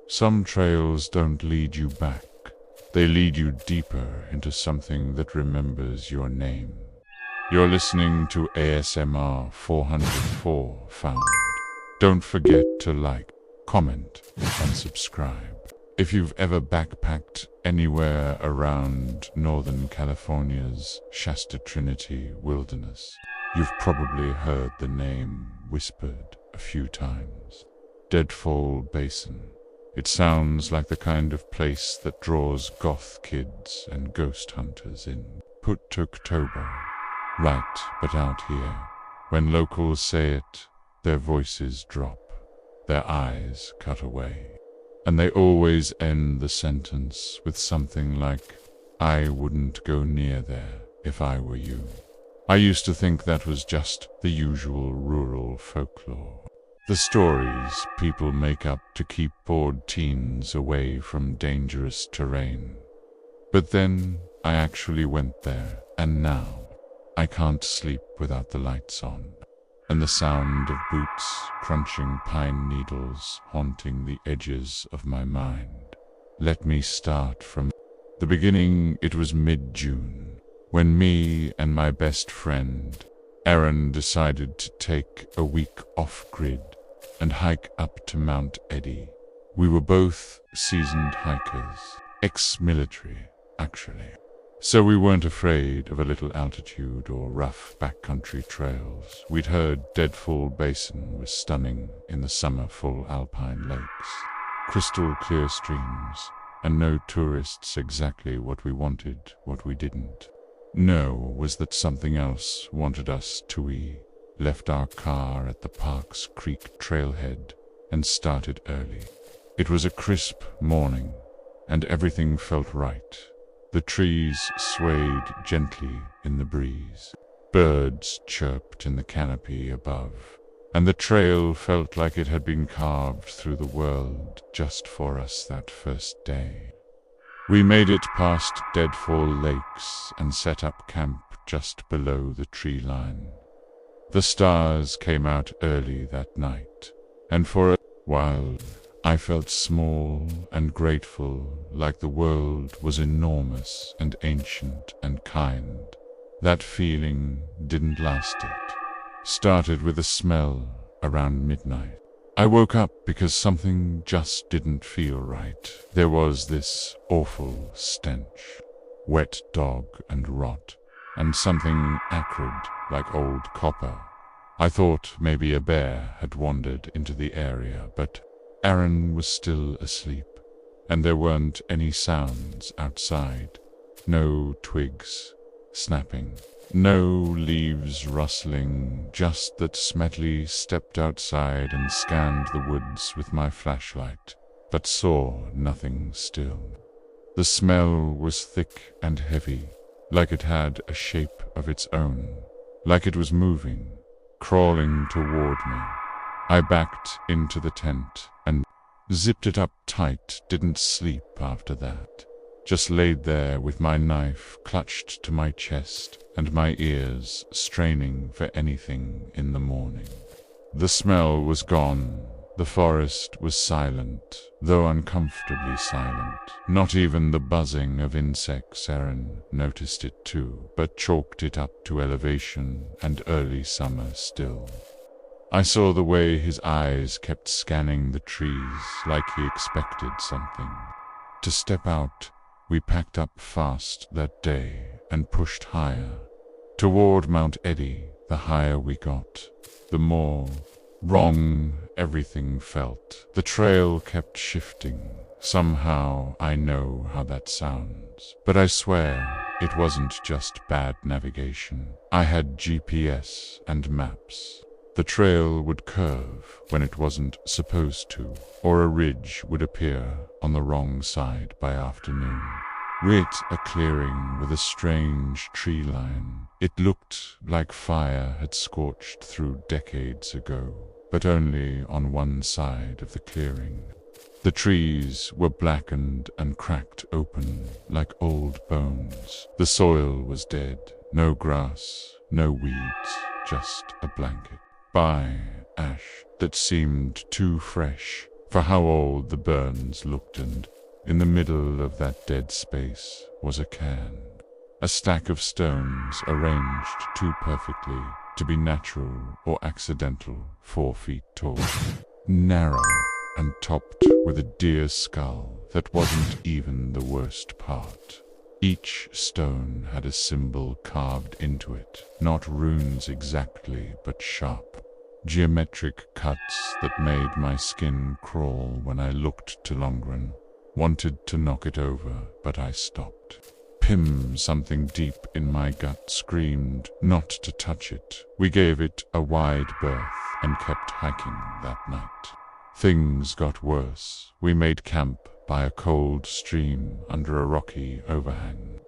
Some trails don't lead you back. They lead you deeper into something that remembers your name. You're listening to ASMR 404 Found. Don't forget to like, comment, and subscribe. If you've ever backpacked anywhere around Northern California's Shasta Trinity wilderness, you've probably heard the name whispered a few times. Deadfall Basin. It sounds like the kind of place that draws goth kids and ghost hunters in. Put-October. Right, but out here, when locals say it, their voices drop, their eyes cut away. And they always end the sentence with something like, "I wouldn't go near there if I were you." I used to think that was just the usual rural folklore. The stories people make up to keep bored teens away from dangerous terrain. But then I actually went there, and now I can't sleep without the lights on, and the sound of boots crunching pine needles haunting the edges of my mind. Let me start from the beginning. It was mid-June, when me and my best friend, Aaron, decided to take a week off-grid and hike up to Mount Eddy. We were both seasoned hikers, ex-military, actually. So we weren't afraid of a little altitude or rough backcountry trails. We'd heard Deadfall Basin was stunning in the summer full alpine lakes, crystal clear streams, and no tourists. Exactly what we wanted. What we didn't know was that something else wanted us to. We left our car at the Parks Creek trailhead and started early. It was a crisp morning, and everything felt right. The trees swayed gently in the breeze. Birds chirped in the canopy above, and the trail felt like it had been carved through the world just for us that first day. We made it past Deadfall Lakes and set up camp just below the tree line. The stars came out early that night, and for a while I felt small and grateful, like the world was enormous and ancient and kind. That feeling didn't last. It started with a smell around midnight. I woke up because something just didn't feel right. There was this awful stench, wet dog and rot, and something acrid like old copper. I thought maybe a bear had wandered into the area, but Aaron was still asleep, and there weren't any sounds outside. No twigs snapping, no leaves rustling, just that Smedley stepped outside and scanned the woods with my flashlight, but saw nothing still. The smell was thick and heavy, like it had a shape of its own, like it was moving, crawling toward me. I backed into the tent and zipped it up tight. Didn't sleep after that. Just laid there with my knife clutched to my chest and my ears straining for anything in the morning. The smell was gone. The forest was silent, though uncomfortably silent. Not even the buzzing of insects. Aaron noticed it too, but chalked it up to elevation and early summer still. I saw the way his eyes kept scanning the trees, like he expected something. To step out, we packed up fast that day and pushed higher. Toward Mount Eddy. The higher we got, the more wrong everything felt. The trail kept shifting. Somehow I know how that sounds, but I swear it wasn't just bad navigation. I had GPS and maps. The trail would curve when it wasn't supposed to, or a ridge would appear on the wrong side by afternoon. We hit a clearing with a strange tree line. It looked like fire had scorched through decades ago, but only on one side of the clearing. The trees were blackened and cracked open like old bones. The soil was dead. No grass, no weeds, just a blanket. By ash that seemed too fresh for how old the burns looked, and in the middle of that dead space was a cairn. A stack of stones arranged too perfectly to be natural or accidental, 4 feet tall, narrow, and topped with a deer skull that wasn't even the worst part. Each stone had a symbol carved into it, not runes exactly, but sharp, geometric cuts that made my skin crawl when I looked to Longren. Wanted to knock it over, but I stopped. Pim, something deep in my gut screamed not to touch it. We gave it a wide berth and kept hiking that night. Things got worse. We made camp by a cold stream under a rocky overhang.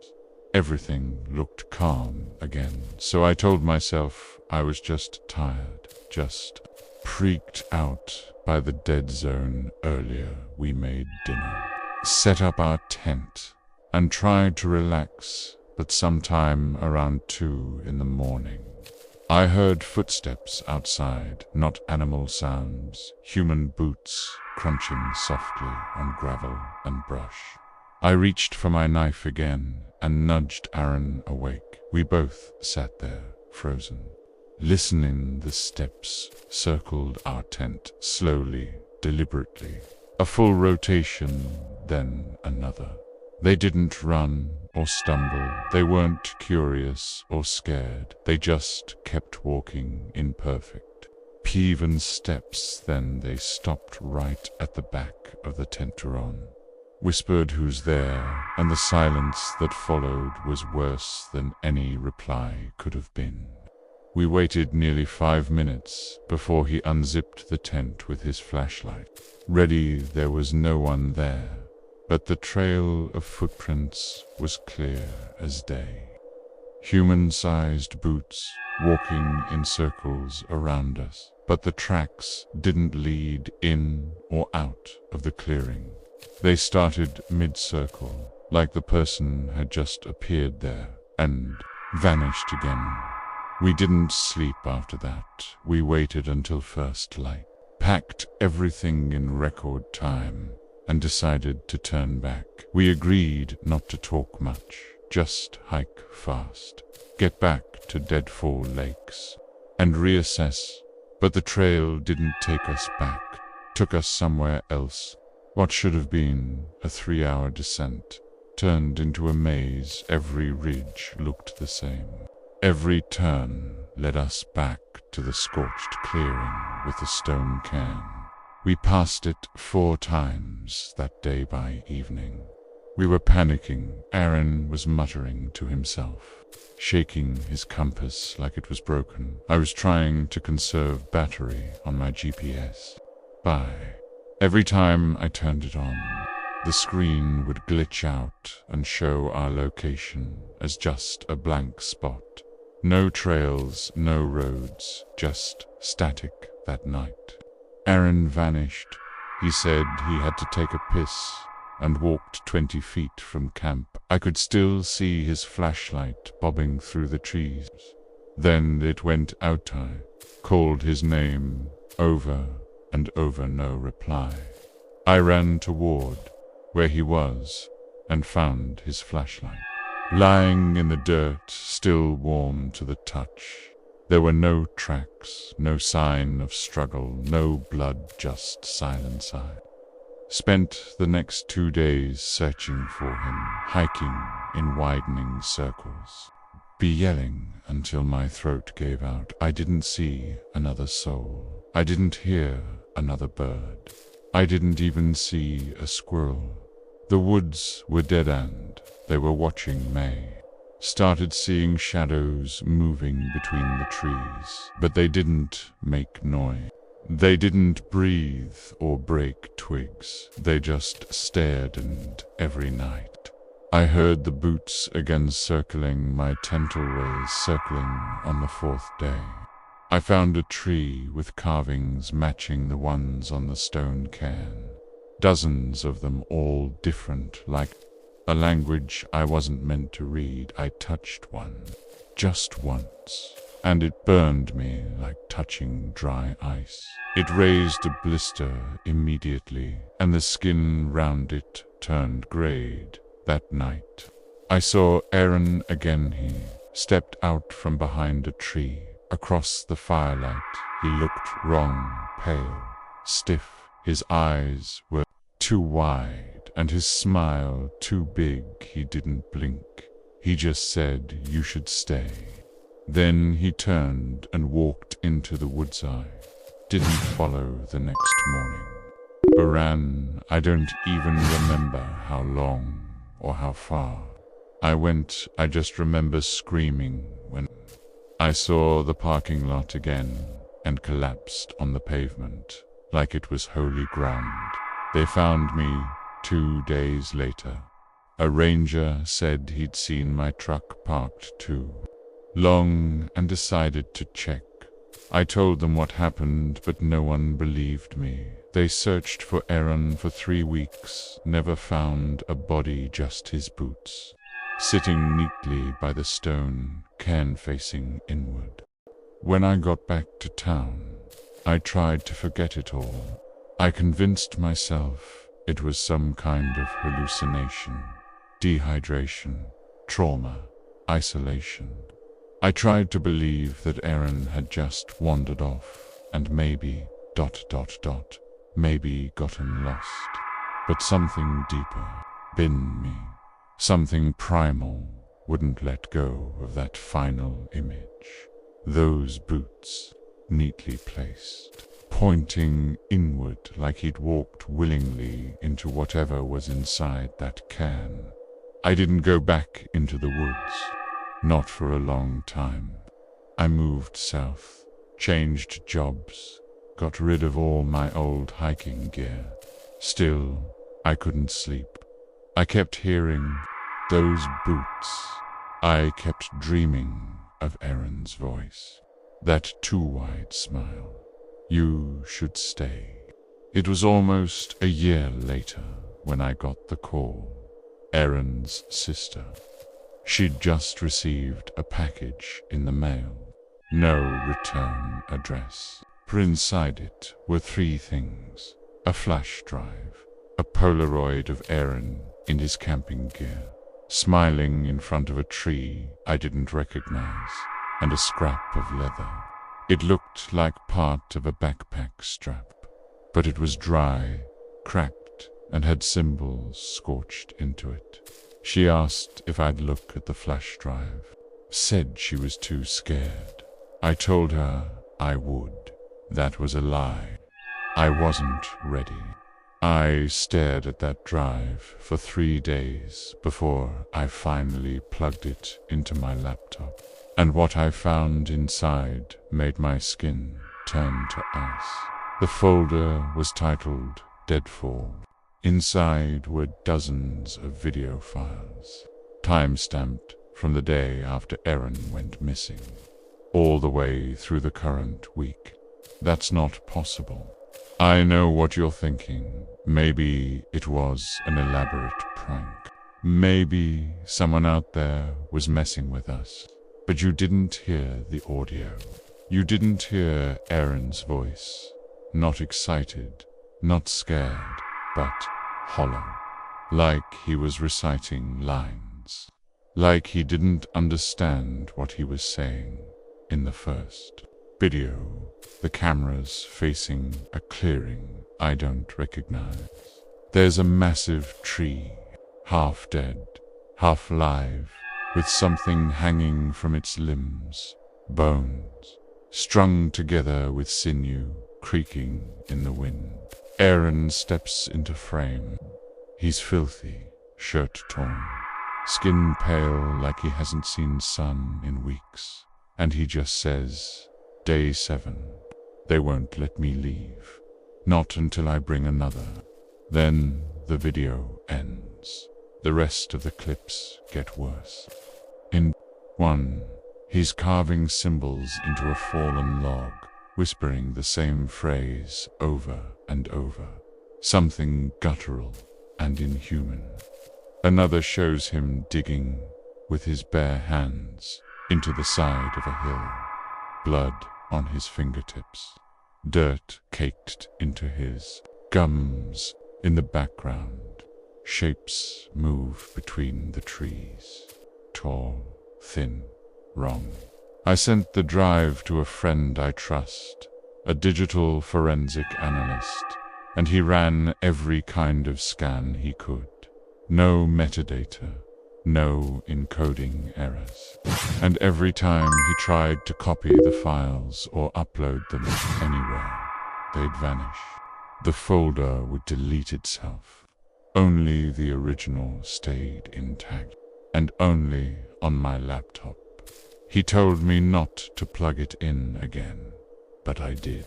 Everything looked calm again, so I told myself I was just tired, just freaked out by the dead zone earlier. We made dinner, set up our tent, and tried to relax, but sometime around 2 in the morning, I heard footsteps outside, not animal sounds, human boots crunching softly on gravel and brush. I reached for my knife again and nudged Aaron awake. We both sat there, frozen, listening. The steps circled our tent slowly, deliberately. A full rotation, then another. They didn't run or stumble. They weren't curious or scared. They just kept walking in perfect, even steps. Then they stopped right at the back of the Tenturon, whispered, "Who's there?" And the silence that followed was worse than any reply could have been. We waited nearly 5 minutes before he unzipped the tent with his flashlight. Ready, there was no one there, but the trail of footprints was clear as day. Human-sized boots walking in circles around us, but the tracks didn't lead in or out of the clearing. They started mid-circle, like the person had just appeared there and vanished again. We didn't sleep after that. We waited until first light, packed everything in record time, and decided to turn back. We agreed not to talk much, just hike fast, get back to Deadfall Lakes, and reassess. But the trail didn't take us back, took us somewhere else. What should have been a 3-hour descent turned into a maze. Every ridge looked the same. Every turn led us back to the scorched clearing with the stone cairn. We passed it 4 times that day. By evening, we were panicking. Aaron was muttering to himself, shaking his compass like it was broken. I was trying to conserve battery on my GPS. Every time I turned it on, the screen would glitch out and show our location as just a blank spot. No trails, no roads, just static that night. Aaron vanished. He said he had to take a piss and walked 20 feet from camp. I could still see his flashlight bobbing through the trees. Then it went out. I called his name over and over, no reply. I ran toward where he was and found his flashlight lying in the dirt, still warm to the touch. There were no tracks, no sign of struggle, no blood, just silence. I spent the next 2 days searching for him, hiking in widening circles, yelling until my throat gave out. I didn't see another soul. I didn't hear another bird. I didn't even see a squirrel. The woods were dead, and they were watching May. Started seeing shadows moving between the trees, but they didn't make noise. They didn't breathe or break twigs. They just stared, and every night I heard the boots again circling my tentacles, circling on the 4th day. I found a tree with carvings matching the ones on the stone cairn. Dozens of them, all different, like a language I wasn't meant to read. I touched one, just once, and it burned me like touching dry ice. It raised a blister immediately, and the skin round it turned grayed. That night, I saw Aaron again. He stepped out from behind a tree. Across the firelight, he looked wrong, pale, stiff. His eyes were too wide, and his smile too big. He didn't blink. He just said, "You should stay." Then he turned and walked into the woods. I didn't follow the next morning. Baran, I don't even remember how long or how far I went. I just remember screaming when I saw the parking lot again and collapsed on the pavement like it was holy ground. They found me 2 days later. A ranger said he'd seen my truck parked too long and decided to check. I told them what happened, but no one believed me. They searched for Aaron for 3 weeks, never found a body, just his boots, sitting neatly by the stone cairn facing inward. When I got back to town, I tried to forget it all. I convinced myself it was some kind of hallucination, dehydration, trauma, isolation. I tried to believe that Aaron had just wandered off and maybe ... maybe gotten lost. But something deeper, in me, something primal, wouldn't let go of that final image. Those boots, neatly placed, pointing inward like he'd walked willingly into whatever was inside that cairn. I didn't go back into the woods. Not for a long time. I moved south, changed jobs, got rid of all my old hiking gear. Still, I couldn't sleep. I kept hearing those boots. I kept dreaming of Aaron's voice. That too wide smile. "You should stay." It was almost a year later when I got the call. Aaron's sister. She'd just received a package in the mail. No return address. Inside it were 3 things: a flash drive, a Polaroid of Aaron in his camping gear, smiling in front of a tree I didn't recognize, and a scrap of leather. It looked like part of a backpack strap, but it was dry, cracked, and had symbols scorched into it. She asked if I'd look at the flash drive, said she was too scared. I told her I would. That was a lie. I wasn't ready. I stared at that drive for 3 days before I finally plugged it into my laptop. And what I found inside made my skin turn to ice. The folder was titled Deadfall. Inside were dozens of video files, time-stamped from the day after Aaron went missing, all the way through the current week. That's not possible. I know what you're thinking. Maybe it was an elaborate prank. Maybe someone out there was messing with us. But you didn't hear the audio. You didn't hear Aaron's voice. Not excited, not scared, but hollow. Like he was reciting lines. Like he didn't understand what he was saying. In the first video, the camera's facing a clearing I don't recognize. There's a massive tree, half dead, half live, with something hanging from its limbs, bones, strung together with sinew, creaking in the wind. Aaron steps into frame. He's filthy, shirt torn, skin pale like he hasn't seen sun in weeks. And he just says, "Day 7. They won't let me leave. Not until I bring another." Then the video ends. The rest of the clips get worse. In 1, he's carving symbols into a fallen log, whispering the same phrase over and over. Something guttural and inhuman. Another shows him digging with his bare hands into the side of a hill. blood on his fingertips. Dirt caked into his gums. In the background, shapes move between the trees. Tall, thin, wrong. I sent the drive to a friend I trust, a digital forensic analyst, and he ran every kind of scan he could. No metadata, no encoding errors. And every time he tried to copy the files or upload them anywhere, they'd vanish. The folder would delete itself. Only the original stayed intact, and only on my laptop. He told me not to plug it in again, but I did.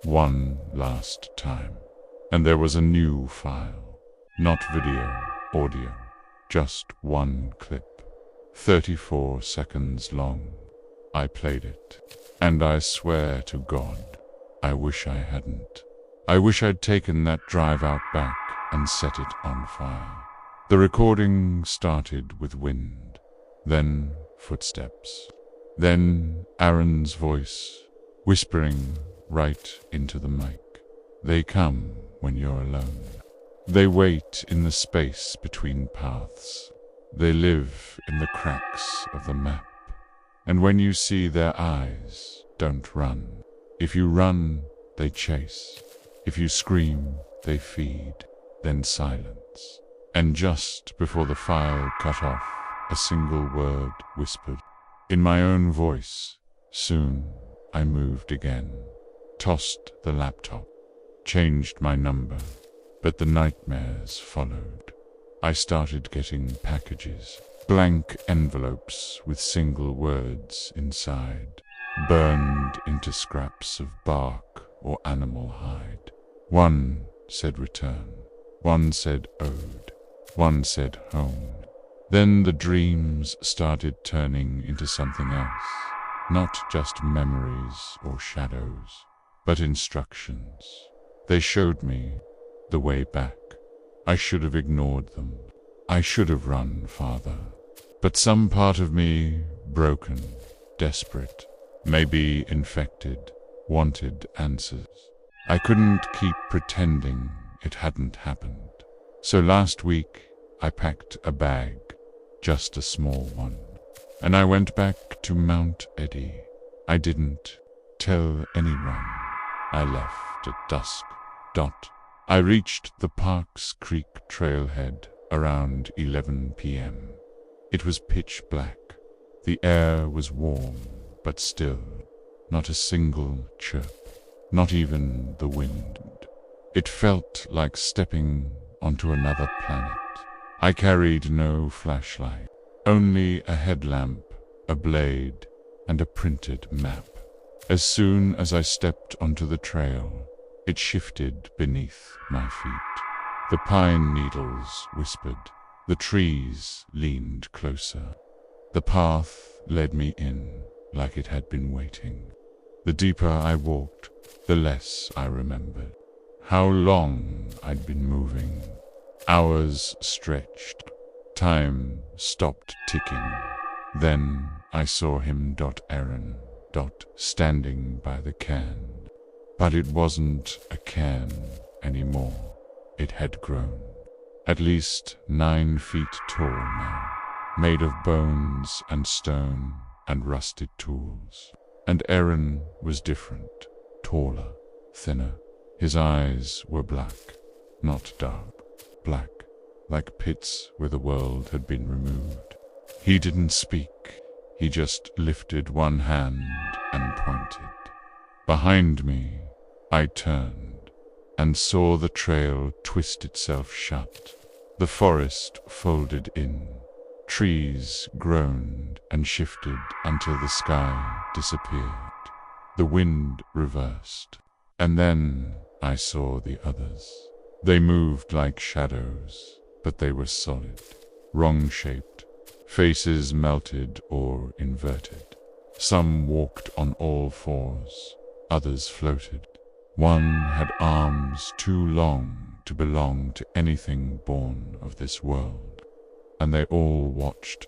One last time. And there was a new file. Not video, audio. Just one clip. 34 seconds long. I played it. And I swear to God, I wish I hadn't. I wish I'd taken that drive out back and set it on fire. The recording started with wind, then footsteps, then Aaron's voice, whispering right into the mic. They come when you're alone. They wait in the space between paths. They live in the cracks of the map. And when you see their eyes, don't run. If you run, they chase. If you scream, they feed, then silence. And just before the file cut off, a single word whispered. In my own voice, soon I moved again, tossed the laptop, changed my number, but the nightmares followed. I started getting packages, blank envelopes with single words inside, burned into scraps of bark or animal hide. One said return, one said ode, one said home. Then the dreams started turning into something else, not just memories or shadows, but instructions. They showed me the way back. I should have ignored them. I should have run farther. But some part of me, broken, desperate, maybe infected, wanted answers. I couldn't keep pretending it hadn't happened. So last week, I packed a bag, just a small one, and I went back to Mount Eddy. I didn't tell anyone. I left at dusk. I reached the Parks Creek trailhead around 11 p.m. It was pitch black. The air was warm, but still, not a single chirp. Not even the wind. It felt like stepping onto another planet. I carried no flashlight, only a headlamp, a blade, and a printed map. As soon as I stepped onto the trail, it shifted beneath my feet. The pine needles whispered. The trees leaned closer. The path led me in like it had been waiting. The deeper I walked, the less I remembered. How long I'd been moving. Hours stretched. Time stopped ticking. Then I saw him. Aaron. Standing by the cairn. But it wasn't a cairn anymore. It had grown. At least 9 feet tall now. Made of bones and stone and rusted tools. And Aaron was different, taller, thinner. His eyes were black, not dark, black, like pits where the world had been removed. He didn't speak, he just lifted one hand and pointed. Behind me, I turned and saw the trail twist itself shut. The forest folded in. Trees groaned and shifted until the sky disappeared. The wind reversed. And then I saw the others. They moved like shadows, but they were solid, wrong-shaped, faces melted or inverted. Some walked on all fours, others floated. One had arms too long to belong to anything born of this world. And they all watched.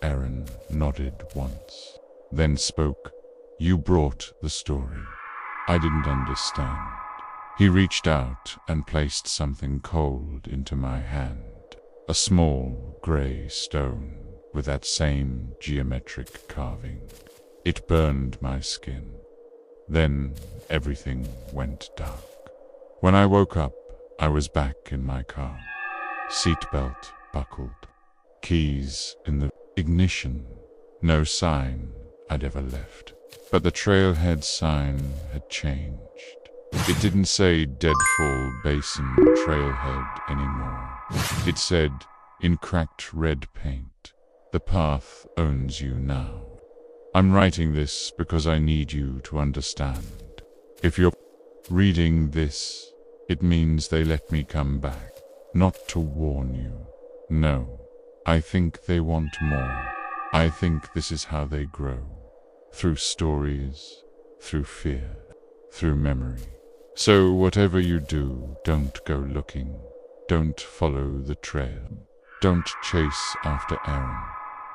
Aaron nodded once, then spoke. You brought the story. I didn't understand. He reached out and placed something cold into my hand. A small, gray stone with that same geometric carving. It burned my skin. Then everything went dark. When I woke up, I was back in my car. Seatbelt buckled. Keys in the ignition. No sign I'd ever left. But the Trailhead sign had changed. It didn't say Deadfall, Basin, Trailhead anymore. It said, in cracked red paint, the path owns you now. I'm writing this because I need you to understand. If you're reading this, it means they let me come back. Not to warn you. No, I think they want more. I think this is how they grow. Through stories, through fear, through memory. So whatever you do, don't go looking. Don't follow the trail. Don't chase after Aaron.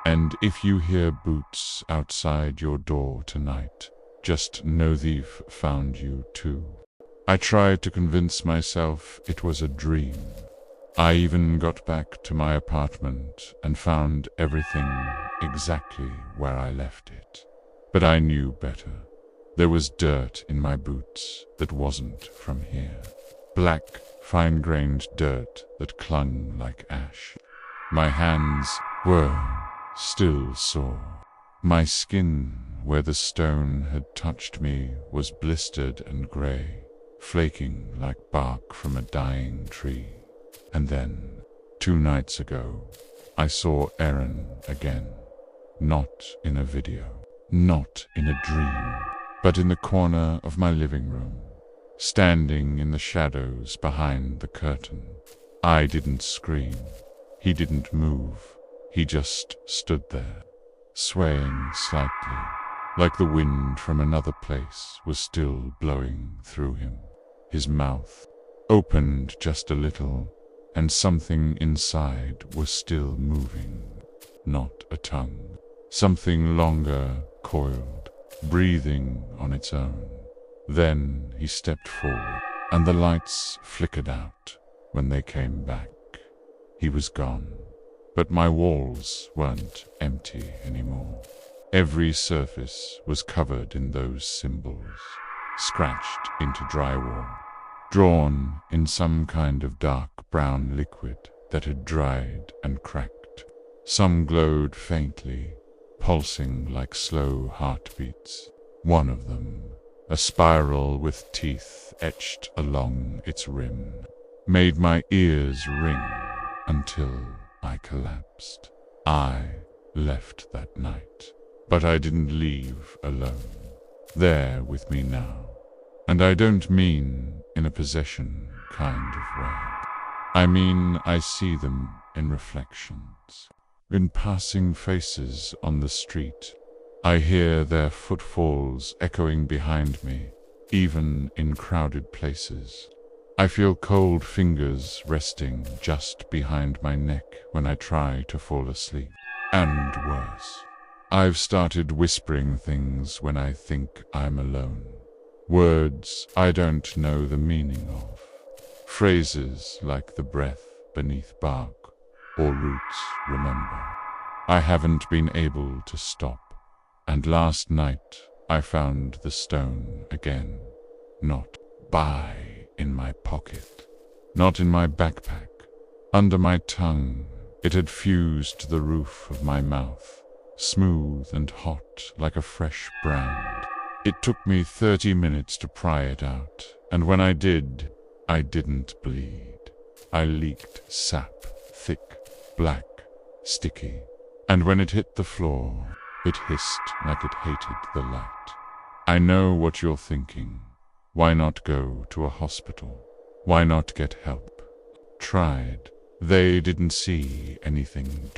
And if you hear boots outside your door tonight, just know they've found you too. I tried to convince myself it was a dream. I even got back to my apartment and found everything exactly where I left it. But I knew better. There was dirt in my boots that wasn't from here. Black, fine-grained dirt that clung like ash. My hands were still sore. My skin, where the stone had touched me, was blistered and gray, flaking like bark from a dying tree. And then, 2 nights ago, I saw Aaron again. Not in a video, not in a dream, but in the corner of my living room, standing in the shadows behind the curtain. I didn't scream. He didn't move. He just stood there, swaying slightly, like the wind from another place was still blowing through him. His mouth opened just a little, and something inside was still moving. Not a tongue. Something longer, coiled, breathing on its own. Then he stepped forward, and the lights flickered out when they came back. He was gone, but my walls weren't empty anymore. Every surface was covered in those symbols, scratched into drywall, drawn in some kind of dark brown liquid that had dried and cracked. Some glowed faintly, pulsing like slow heartbeats. One of them, a spiral with teeth etched along its rim, made my ears ring until I collapsed. I left that night, but I didn't leave alone. They're with me now, and I don't mean in a possession kind of way. I mean I see them in reflections, in passing faces on the street. I hear their footfalls echoing behind me, even in crowded places. I feel cold fingers resting just behind my neck when I try to fall asleep. And worse, I've started whispering things when I think I'm alone. Words I don't know the meaning of. Phrases like the breath beneath bark or roots remember. I haven't been able to stop. And last night I found the stone again. Not in my pocket. Not in my backpack. Under my tongue. It had fused to the roof of my mouth. Smooth and hot like a fresh brand. It took me 30 minutes to pry it out. And when I did, I didn't bleed. I leaked sap. Thick, black, sticky. And when it hit the floor, it hissed like it hated the light. I know what you're thinking. Why not go to a hospital? Why not get help? Tried. They didn't see anything.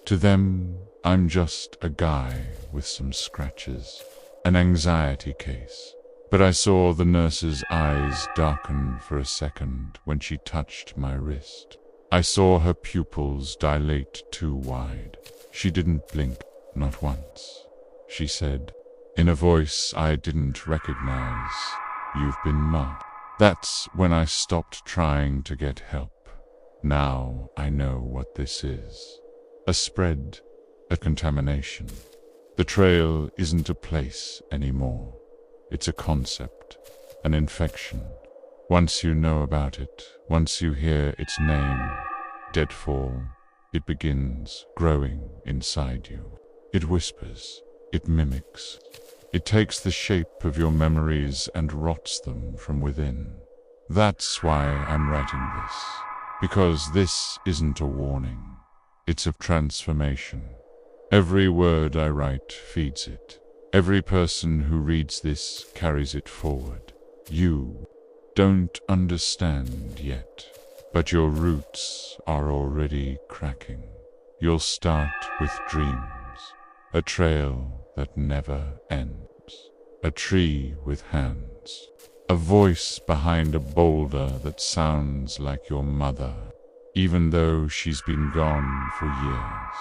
To them, I'm just a guy with some scratches. An anxiety case. But I saw the nurse's eyes darken for a second when she touched my wrist. I saw her pupils dilate too wide. She didn't blink, not once. She said, In a voice I didn't recognize, "You've been marked." That's when I stopped trying to get help. Now I know what this is. A spread, a contamination. The trail isn't a place anymore. It's a concept, an infection. Once you know about it, once you hear its name, Deadfall, it begins growing inside you. It whispers, it mimics. It takes the shape of your memories and rots them from within. That's why I'm writing this. Because this isn't a warning. It's a transformation. Every word I write feeds it. Every person who reads this carries it forward. You don't understand yet, but your roots are already cracking. You'll start with dreams, a trail that never ends, a tree with hands, a voice behind a boulder that sounds like your mother, even though she's been gone for years.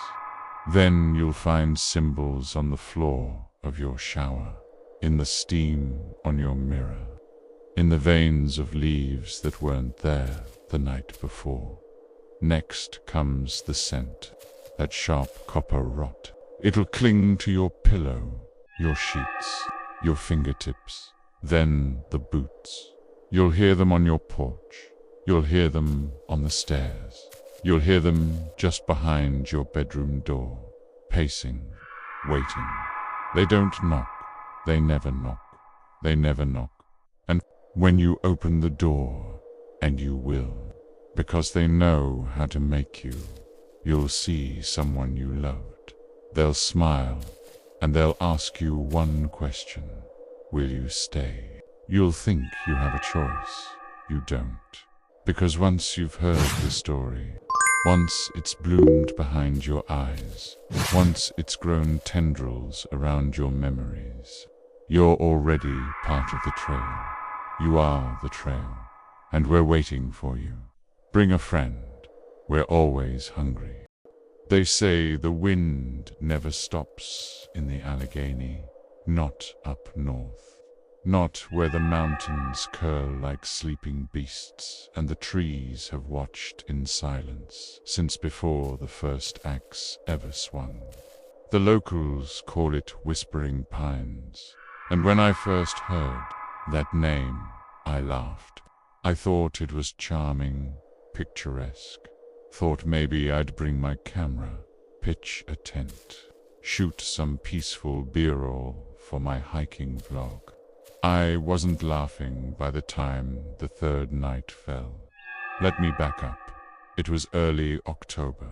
Then you'll find symbols on the floor of your shower, in the steam on your mirror, in the veins of leaves that weren't there the night before. Next comes the scent, that sharp copper rot. It'll cling to your pillow, your sheets, your fingertips. Then the boots. You'll hear them on your porch. You'll hear them on the stairs. You'll hear them just behind your bedroom door, pacing, waiting. They don't knock. They never knock. They never knock. And when you open the door, and you will, because they know how to make you, you'll see someone you loved. They'll smile, and they'll ask you one question. Will you stay? You'll think you have a choice. You don't. Because once you've heard the story, once it's bloomed behind your eyes, once it's grown tendrils around your memories, you're already part of the trail. You are the trail, and we're waiting for you. Bring a friend. We're always hungry. They say the wind never stops in the Allegheny, not up north. Not where the mountains curl like sleeping beasts and the trees have watched in silence since before the first axe ever swung. The locals call it Whispering Pines, and when I first heard that name, I laughed. I thought it was charming, picturesque. Thought maybe I'd bring my camera, pitch a tent, shoot some peaceful B-roll for my hiking vlog. I wasn't laughing by the time the third night fell. Let me back up. It was early October,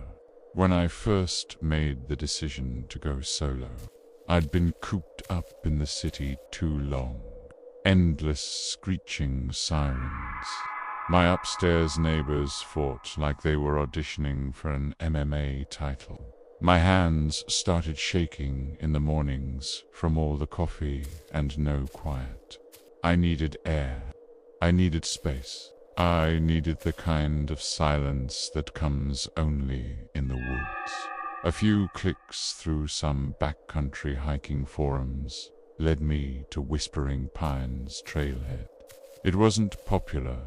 when I first made the decision to go solo. I'd been cooped up in the city too long. Endless screeching sirens. My upstairs neighbors fought like they were auditioning for an MMA title. My hands started shaking in the mornings from all the coffee and no quiet. I needed air. I needed space. I needed the kind of silence that comes only in the woods. A few clicks through some backcountry hiking forums led me to Whispering Pines Trailhead. It wasn't popular,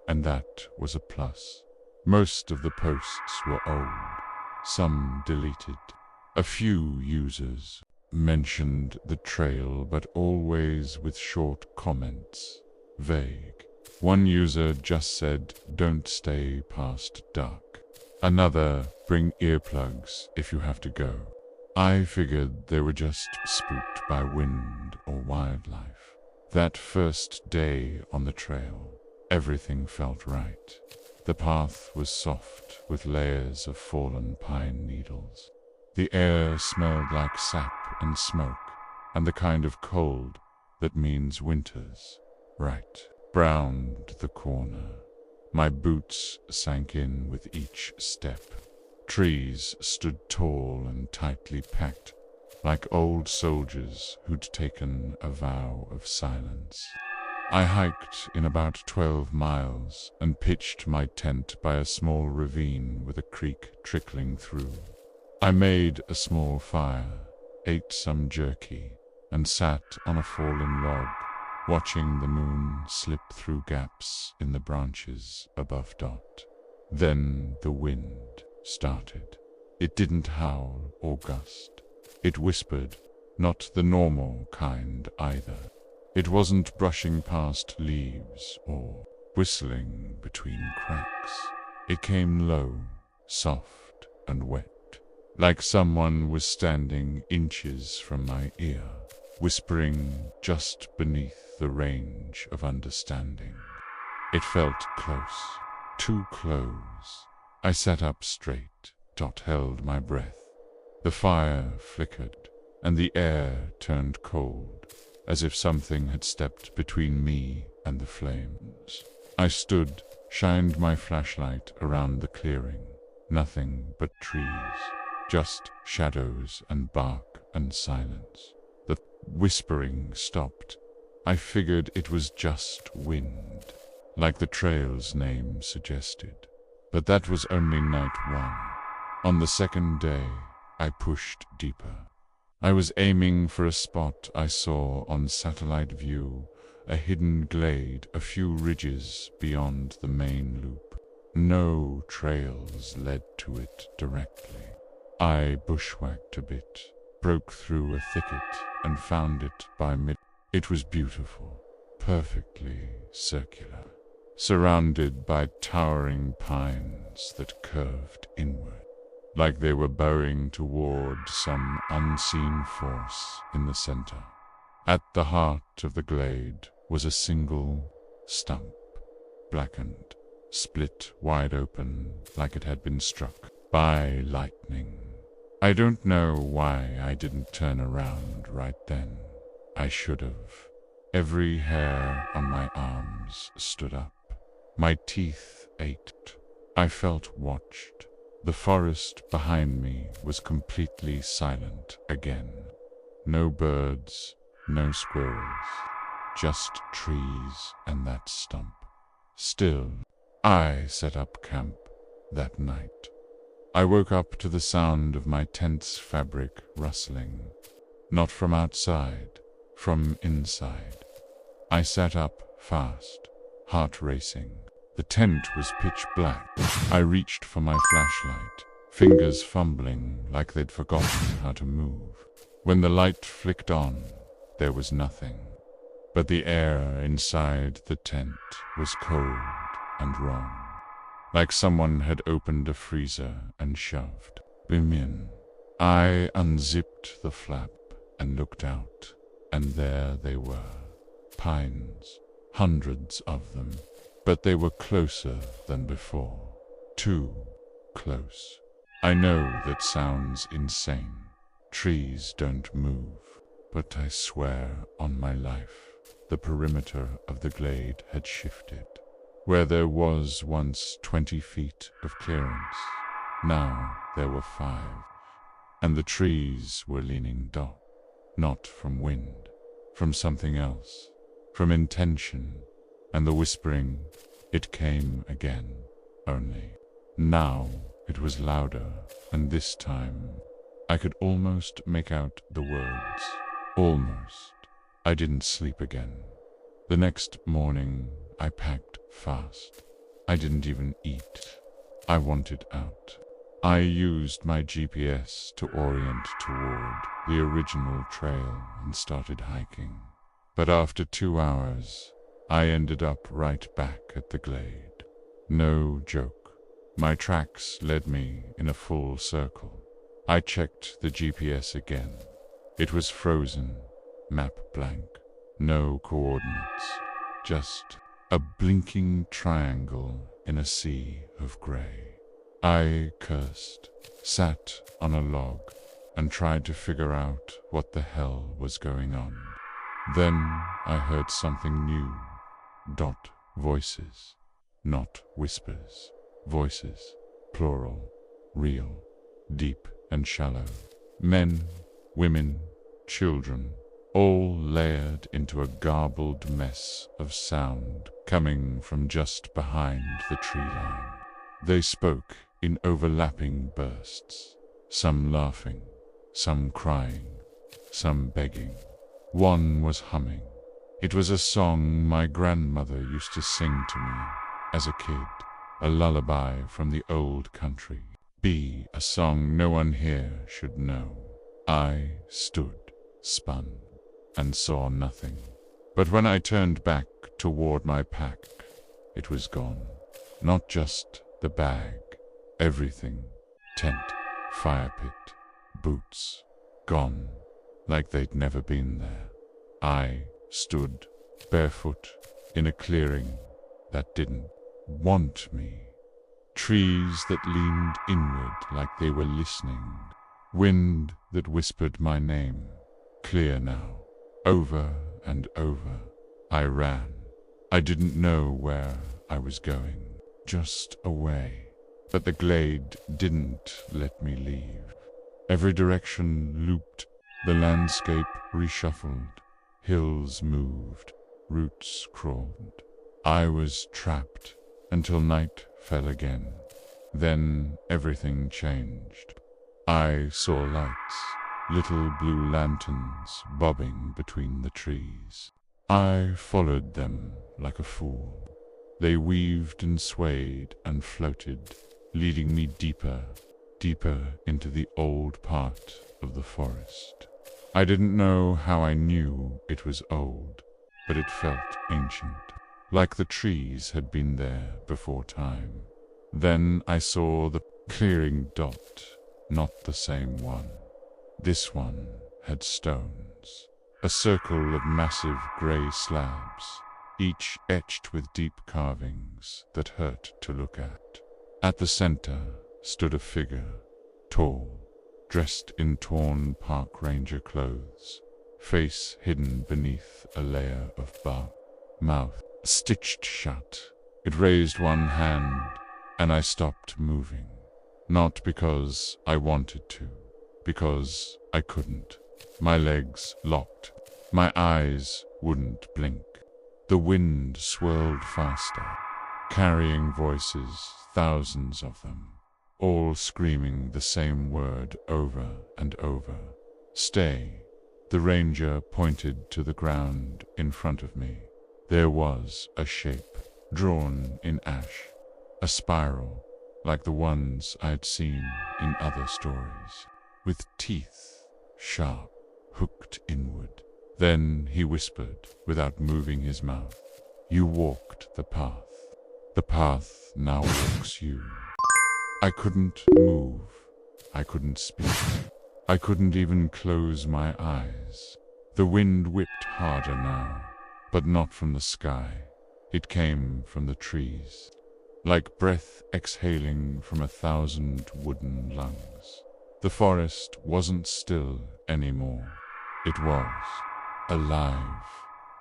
and that was a plus. Most of the posts were old. Some deleted. A few users mentioned the trail, but always with short comments, vague. One user just said, "Don't stay past dark." Another, "Bring earplugs if you have to go." I figured they were just spooked by wind or wildlife. That first day on the trail, everything felt right. The path was soft with layers of fallen pine needles. The air smelled like sap and smoke, and the kind of cold that means winter's right. Browned the corner. My boots sank in with each step. Trees stood tall and tightly packed, like old soldiers who'd taken a vow of silence. I hiked in about 12 miles and pitched my tent by a small ravine with a creek trickling through. I made a small fire, ate some jerky, and sat on a fallen log, watching the moon slip through gaps in the branches above Dot. Then the wind started. It didn't howl or gust. It whispered, not the normal kind either. It wasn't brushing past leaves or whistling between cracks. It came low, soft and wet, like someone was standing inches from my ear, whispering just beneath the range of understanding. It felt close, too close. I sat up straight. Dot held my breath. The fire flickered, and the air turned cold, as if something had stepped between me and the flames. I stood, shined my flashlight around the clearing. Nothing but trees, just shadows and bark and silence. The whispering stopped. I figured it was just wind, like the trail's name suggested. But that was only night one. On the second day, I pushed deeper. I was aiming for a spot I saw on satellite view, a hidden glade a few ridges beyond the main loop. No trails led to it directly. I bushwhacked a bit, broke through a thicket, and found it by mid. It was beautiful, perfectly circular, surrounded by towering pines that curved inward, like they were bowing toward some unseen force in the center. At the heart of the glade was a single stump, blackened, split wide open like it had been struck by lightning. I don't know why I didn't turn around right then. I should have. Every hair on my arms stood up. My teeth ached. I felt watched. The forest behind me was completely silent again. No birds, no squirrels, just trees and that stump. Still, I set up camp that night. I woke up to the sound of my tent's fabric rustling, not from outside, from inside. I sat up fast, heart racing. The tent was pitch black. I reached for my flashlight, fingers fumbling like they'd forgotten how to move. When the light flicked on, there was nothing. But the air inside the tent was cold and wrong, like someone had opened a freezer and shoved them in. I unzipped the flap and looked out, and there they were, pines, hundreds of them. But they were closer than before. Too close. I know that sounds insane. Trees don't move. But I swear on my life, the perimeter of the glade had shifted. Where there was once 20 feet of clearance, now there were 5. And the trees were leaning Dot. Not from wind, from something else, from intention. And the whispering, it came again, only. Now it was louder, and this time I could almost make out the words. Almost. I didn't sleep again. The next morning I packed fast. I didn't even eat. I wanted out. I used my GPS to orient toward the original trail and started hiking. But after 2 hours, I ended up right back at the glade. No joke. My tracks led me in a full circle. I checked the GPS again. It was frozen, map blank, no coordinates, just a blinking triangle in a sea of gray. I cursed, sat on a log, and tried to figure out what the hell was going on. Then I heard something new. Dot voices, not whispers. Voices, plural, real, deep and shallow. Men, women, children, all layered into a garbled mess of sound coming from just behind the tree line. They spoke in overlapping bursts, some laughing, some crying, some begging. One was humming. It was a song my grandmother used to sing to me as a kid, a lullaby from the old country. B, a song no one here should know. I stood, spun, and saw nothing. But when I turned back toward my pack, it was gone. Not just the bag, everything. Tent, fire pit, boots, gone, like they'd never been there. I stood, barefoot, in a clearing that didn't want me. Trees that leaned inward like they were listening. Wind that whispered my name, clear now. Over and over, I ran. I didn't know where I was going, just away. But the glade didn't let me leave. Every direction looped, the landscape reshuffled, hills moved, roots crawled. I was trapped until night fell again. Then everything changed. I saw lights, little blue lanterns bobbing between the trees. I followed them like a fool. They weaved and swayed and floated, leading me deeper, deeper into the old part of the forest. I didn't know how I knew it was old, but it felt ancient, like the trees had been there before time. Then I saw the clearing dot, not the same one. This one had stones, a circle of massive gray slabs, each etched with deep carvings that hurt to look at. At the center stood a figure, tall, dressed in torn park ranger clothes, face hidden beneath a layer of bark, mouth stitched shut. It raised one hand, and I stopped moving. Not because I wanted to, because I couldn't. My legs locked. My eyes wouldn't blink. The wind swirled faster, carrying voices, thousands of them, all screaming the same word over and over. Stay. The ranger pointed to the ground in front of me. There was a shape, drawn in ash, a spiral, like the ones I had seen in other stories, with teeth, sharp, hooked inward. Then he whispered, without moving his mouth, "You walked the path. The path now walks you." I couldn't move. I couldn't speak. I couldn't even close my eyes. The wind whipped harder now, but not from the sky. It came from the trees, like breath exhaling from 1,000 wooden lungs. The forest wasn't still anymore. It was alive.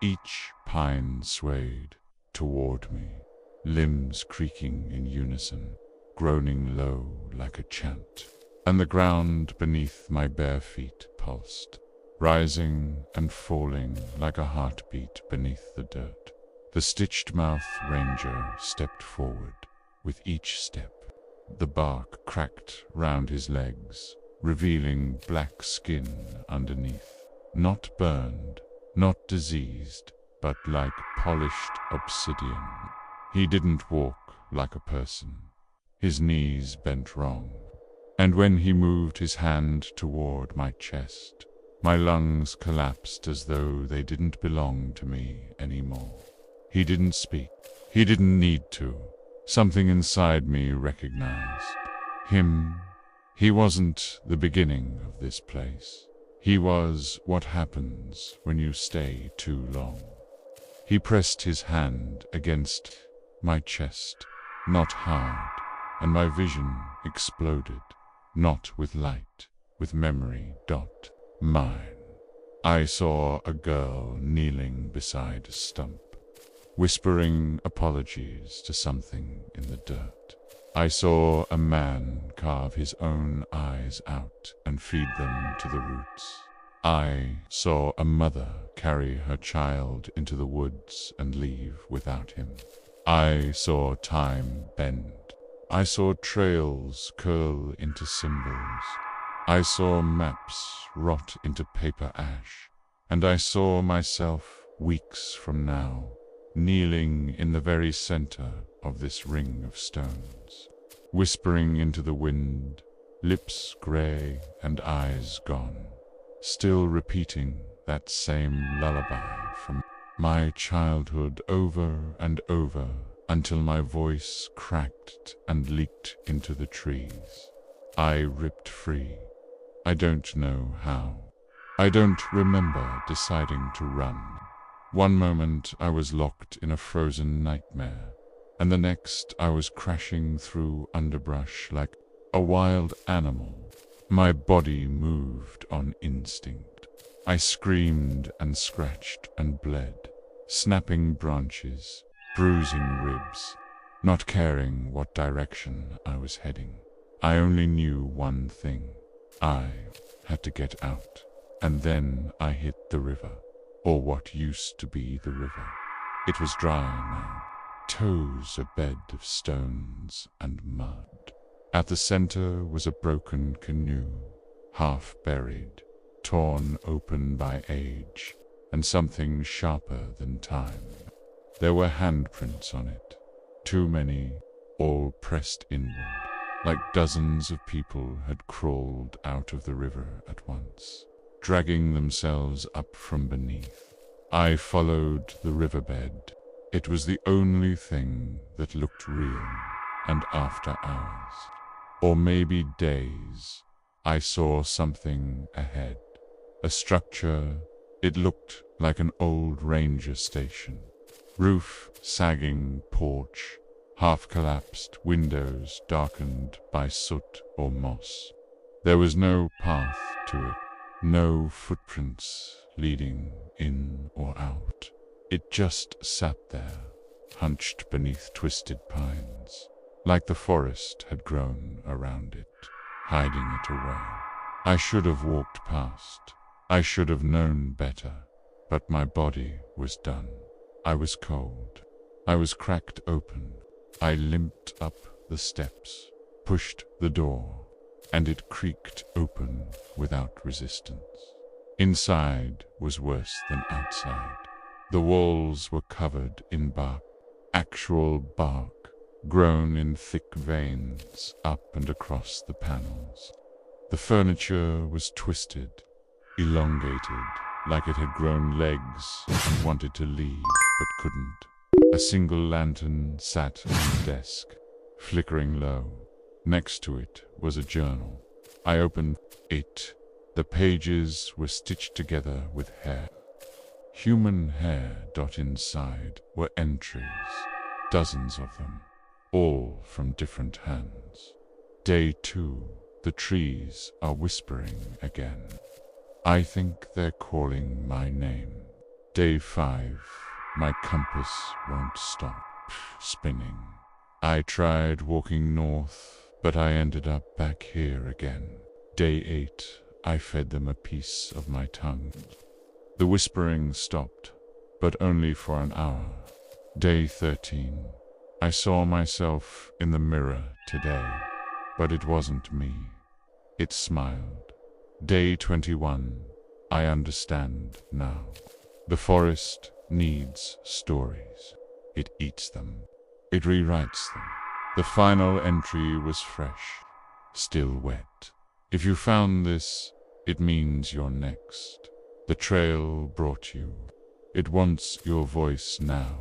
Each pine swayed toward me, limbs creaking in unison, groaning low like a chant, and the ground beneath my bare feet pulsed, rising and falling like a heartbeat beneath the dirt. The stitched-mouth ranger stepped forward. With each step, the bark cracked round his legs, revealing black skin underneath, not burned, not diseased, but like polished obsidian. He didn't walk like a person. His knees bent wrong, and when he moved his hand toward my chest, my lungs collapsed as though they didn't belong to me anymore. He didn't speak. He didn't need to. Something inside me recognized him. He wasn't the beginning of this place. He was what happens when you stay too long. He pressed his hand against my chest, not hard, and my vision exploded, not with light, with memory. Mine. I saw a girl kneeling beside a stump, whispering apologies to something in the dirt. I saw a man carve his own eyes out and feed them to the roots. I saw a mother carry her child into the woods and leave without him. I saw time bend. I saw trails curl into symbols. I saw maps rot into paper ash. and I saw myself, weeks from now, kneeling in the very center of this ring of stones, whispering into the wind, lips gray and eyes gone, still repeating that same lullaby from my childhood over and over until my voice cracked and leaked into the trees. I ripped free. I don't know how. I don't remember deciding to run. One moment I was locked in a frozen nightmare, and the next I was crashing through underbrush like a wild animal. My body moved on instinct. I screamed and scratched and bled, snapping branches, bruising ribs, not caring what direction I was heading. I only knew one thing. I had to get out. And then I hit the river, or what used to be the river. It was dry now, toes a bed of stones and mud. At the center was a broken canoe, half buried, torn open by age, and something sharper than time. There were handprints on it, too many, all pressed inward, like dozens of people had crawled out of the river at once, dragging themselves up from beneath. I followed the riverbed. It was the only thing that looked real, and after hours, or maybe days, I saw something ahead. A structure. It looked like an old ranger station. Roof sagging, porch, half-collapsed, windows darkened by soot or moss. There was no path to it, no footprints leading in or out. It just sat there, hunched beneath twisted pines, like the forest had grown around it, hiding it away. I should have walked past. I should have known better, but my body was done. I was cold. I was cracked open. I limped up the steps, pushed the door, and it creaked open without resistance. Inside was worse than outside. The walls were covered in bark, actual bark, grown in thick veins up and across the panels. The furniture was twisted, elongated, like it had grown legs and wanted to leave but couldn't. A single lantern sat on the desk, flickering low. Next to it was a journal. I opened it. The pages were stitched together with hair. Human hair. Inside were entries, dozens of them, all from different hands. Day 2. The trees are whispering again. I think they're calling my name. Day 5. My compass won't stop spinning. I tried walking north, but I ended up back here again. Day 8. I fed them a piece of my tongue. The whispering stopped, but only for an hour. Day 13. I saw myself in the mirror today, but it wasn't me. It smiled. Day 21. I understand now. The forest needs stories. It eats them. It rewrites them. The final entry was fresh, still wet. If you found this, it means you're next. The trail brought you. It wants your voice now.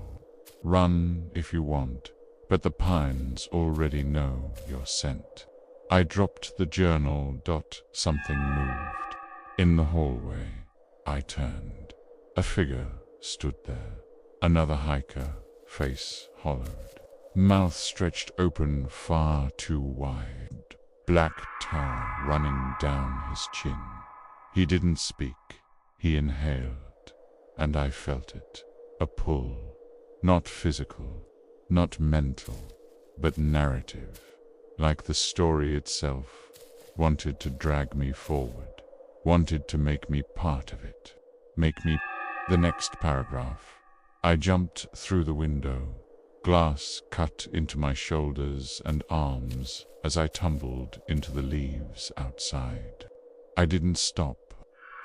Run if you want, but the pines already know your scent. I dropped the journal. Something moved. In the hallway, I turned. A figure stood there. Another hiker, face hollowed, mouth stretched open far too wide, black tar running down his chin. He didn't speak. He inhaled, and I felt it. A pull, not physical, not mental, but narrative, like the story itself wanted to drag me forward, wanted to make me part of it, make me. The next paragraph. I jumped through the window. Glass cut into my shoulders and arms as I tumbled into the leaves outside. I didn't stop.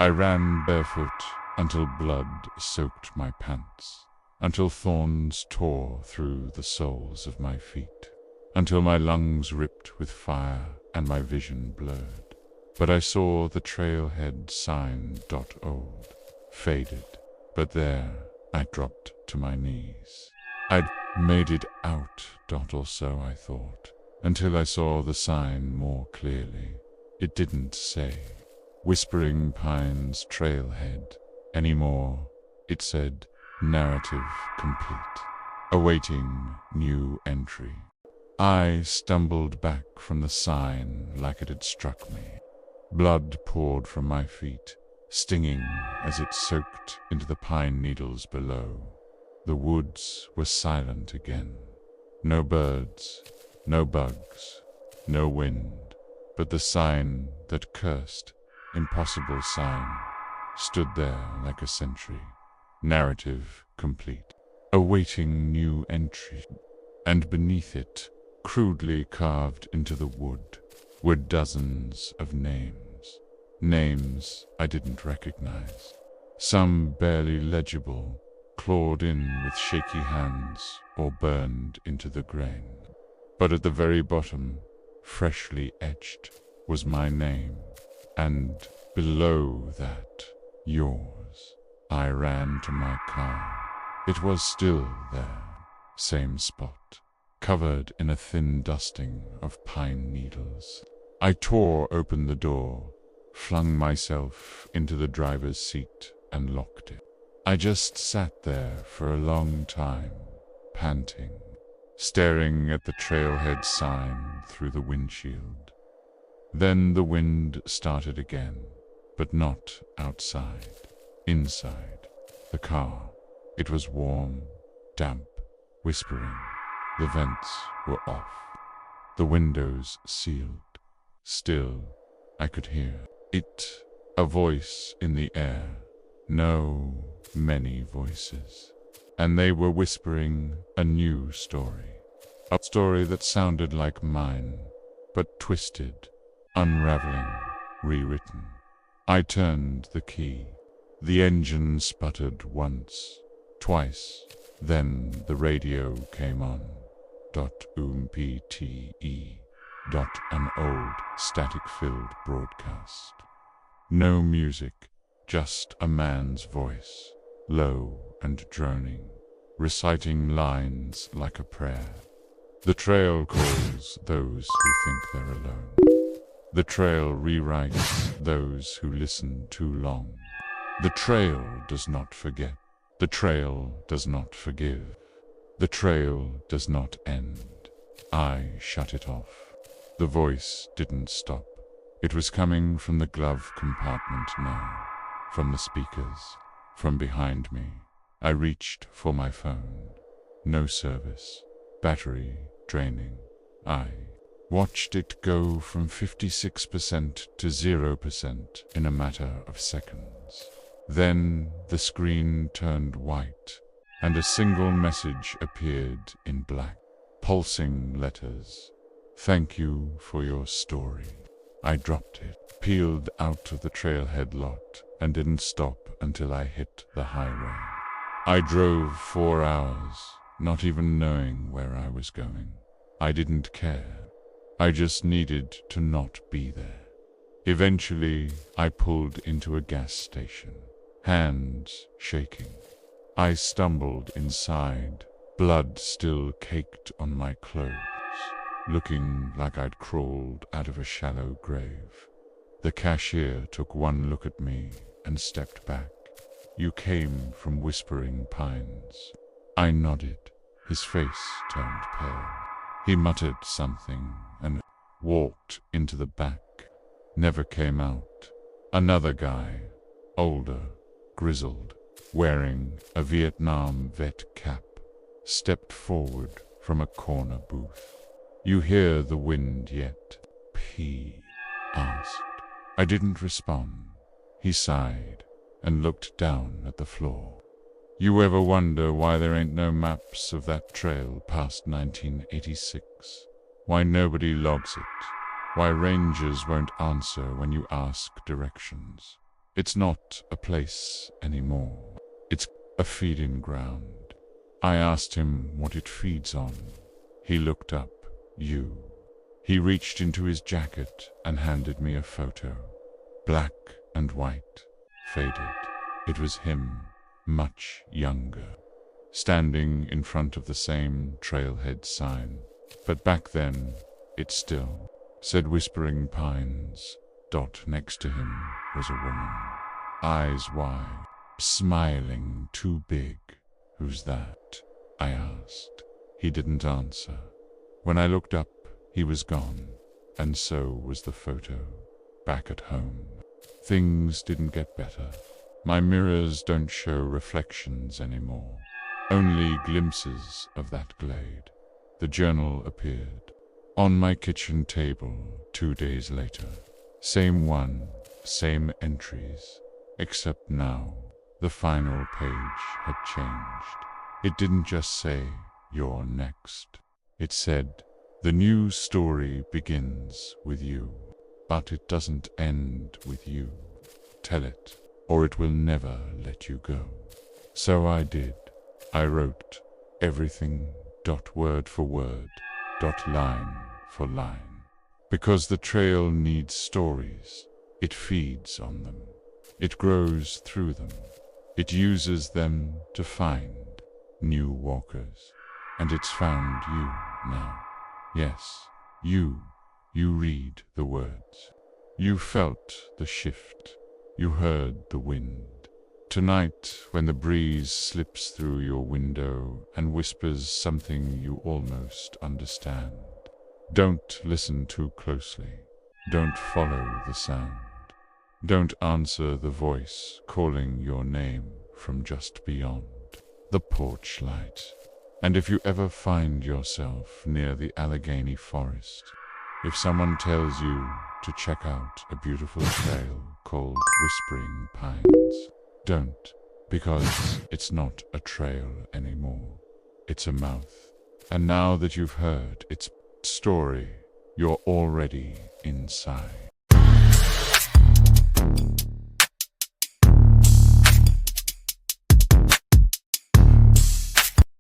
I ran barefoot until blood soaked my pants, until thorns tore through the soles of my feet, until my lungs ripped with fire and my vision blurred. But I saw the trailhead sign, old, faded, but there I dropped to my knees. I'd made it out, or so I thought, until I saw the sign more clearly. It didn't say Whispering Pines Trailhead anymore. It said narrative complete, awaiting new entry. I stumbled back from the sign like it had struck me. Blood poured from my feet, stinging as it soaked into the pine needles below. The woods were silent again. No birds, no bugs, no wind, but the sign that cursed, impossible sign, stood there like a sentry. Narrative complete, awaiting new entry. And beneath it, crudely carved into the wood, were dozens of names. Names I didn't recognize. Some barely legible, clawed in with shaky hands or burned into the grain. But at the very bottom, freshly etched, was my name, and below that, yours. I ran to my car. It was still there, same spot, covered in a thin dusting of pine needles. I tore open the door, flung myself into the driver's seat, and locked it. I just sat there for a long time, panting, staring at the trailhead sign through the windshield. Then the wind started again, but not outside, inside the car. It was warm, damp, whispering. The vents were off, the windows sealed. Still, I could hear it, a voice in the air. No, many voices. And they were whispering a new story. A story that sounded like mine, but twisted, unraveling, rewritten. I turned the key. The engine sputtered once, twice. Then the radio came on. .umpte. An old, static-filled broadcast. No music, just a man's voice, low and droning, reciting lines like a prayer. The trail calls those who think they're alone. The trail rewrites those who listen too long. The trail does not forget. The trail does not forgive. The trail does not end. I shut it off. The voice didn't stop. It was coming from the glove compartment now, from the speakers, from behind me. I reached for my phone. No service. Battery draining. I watched it go from 56% to 0% in a matter of seconds. Then the screen turned white, and a single message appeared in black, pulsing letters. Thank you for your story. I dropped it, peeled out of the trailhead lot, and didn't stop until I hit the highway. I drove 4 hours, not even knowing where I was going. I didn't care. I just needed to not be there. Eventually, I pulled into a gas station, hands shaking. I stumbled inside, blood still caked on my clothes, looking like I'd crawled out of a shallow grave. The cashier took one look at me and stepped back. You came from Whispering Pines. I nodded. His face turned pale. He muttered something and walked into the back. Never came out. Another guy, older, grizzled, wearing a Vietnam vet cap, stepped forward from a corner booth. You hear the wind yet? He asked. I didn't respond. He sighed and looked down at the floor. You ever wonder why there ain't no maps of that trail past 1986? Why nobody logs it? Why rangers won't answer when you ask directions? It's not a place anymore. It's a feeding ground. I asked him what it feeds on. He looked up. You. He reached into his jacket and handed me a photo. Black and white, faded. It was him, much younger, standing in front of the same Trailhead sign. But back then, it still said Whispering Pines. Next to him was a woman, eyes wide, smiling too big. Who's that? I asked. He didn't answer. When I looked up, he was gone, and so was the photo. Back at home, things didn't get better. My mirrors don't show reflections anymore, only glimpses of that glade. The journal appeared on my kitchen table 2 days later. Same one, same entries, except now the final page had changed. It didn't just say, "You're next." It said, "The new story begins with you, but it doesn't end with you. Tell it, or it will never let you go." So I did. I wrote everything, word for word, line for line. Because the trail needs stories. It feeds on them. It grows through them. It uses them to find new walkers. And it's found you now. Yes, you read the words. You felt the shift. You heard the wind. Tonight, when the breeze slips through your window and whispers something you almost understand, don't listen too closely. Don't follow the sound. Don't answer the voice calling your name from just beyond the porch light. And if you ever find yourself near the Allegheny Forest, if someone tells you to check out a beautiful trail called Whispering Pines, don't, because it's not a trail anymore. It's a mouth. And now that you've heard its story, you're already inside.